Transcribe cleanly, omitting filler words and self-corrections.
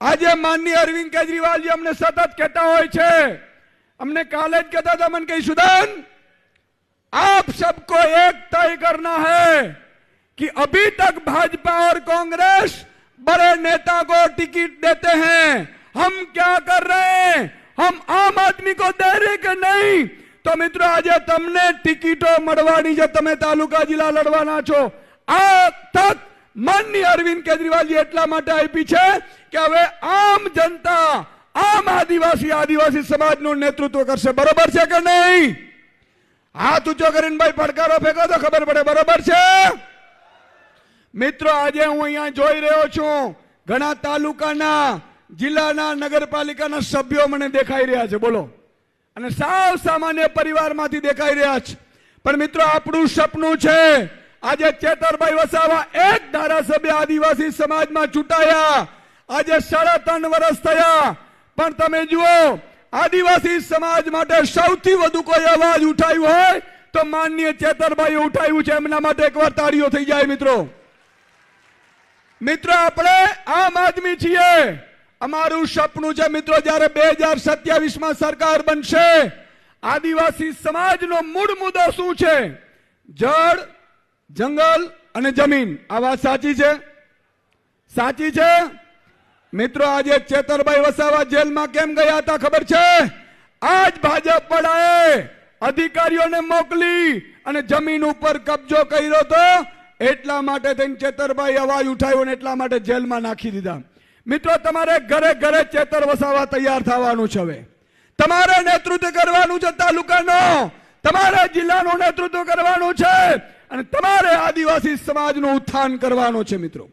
આજે माननीय अरविंद केजरीवाल जी हमने सतत कहता होय छे, हमने काले ज कहता था मन कही सुदान, आप सबको एक तय करना है कि अभी तक भाजपा और कांग्रेस बड़े नेता को टिकट देते हैं, हम क्या कर रहे हैं, हम आम आदमी को दे रहे कि नहीं। तो मित्रों आज तमने टिकटों मळवानी जे तमे तालुका जिला लड़वाना छो, आ तक माननीय अरविंद केजरीवाल जी एटला माटे आपी छे कि हवे आम जनता आम आदिवासी समाजનું नेतृत्व करशे। बरोबर छे कि नहीं? हाथ ऊंचो करीने भाई પડકારો फेंको तो खबर पड़े। बरोबर छे? मित्रों आज हूँ अहींया जोई रह्यो छुं, घणा तालुकाना जिल्लाना नगरपालिकाना सभ्यो मने देखाई रह्या छे। बोलो, अने साव सामान्य परिवारमांथी देखाई रह्या छे। पण मित्रों आपणुं सपनुं छे आज चेतरभाई वसावा एक धारासभ्य आदिवासी समाज में चूंटाया, आज 3.5 वर्ष थया, पण तमे जुओ आदिवासी समाज माटे सौथी वधु कोई अवाज उठाव्यो होय तो माननीय चेतरभाई उठाव्युं छे। एमना माटे एकवार ताळीओ थई जाय। मित्रों आपणे आम आदमी छीए, अमारुं सपनुं छे मित्रों ज्यारे 2027 में सरकार बनशे, आदिवासी समाजनो मूळ मुद्दो शुं छे? जळ, जंगल अने जमीन। आ वात साची छे? साची छे? मित्रों आज चेतरभाई वसावा जेल में केम गया था खबर छे? आज भाजप वाळाए अधिकारीओने मोकली अने जमीन पर कब्जो कर्यो तो एटला माटे थईने चेतरभाई अवाज उठाव्यो ने एटला माटे जेल में नाखी दीधा। मित्रों तमारे घरे घरे चेतर वसावा तैयार थवानुं छे। हवे तमारे नेतृत्व करवानुं छे, तालुकानो तमारे जिल्लानुं नेतृत्व करवानुं छे अने तमारे आदिवासी समाजनुं उत्थान करवानुं छे। मित्रों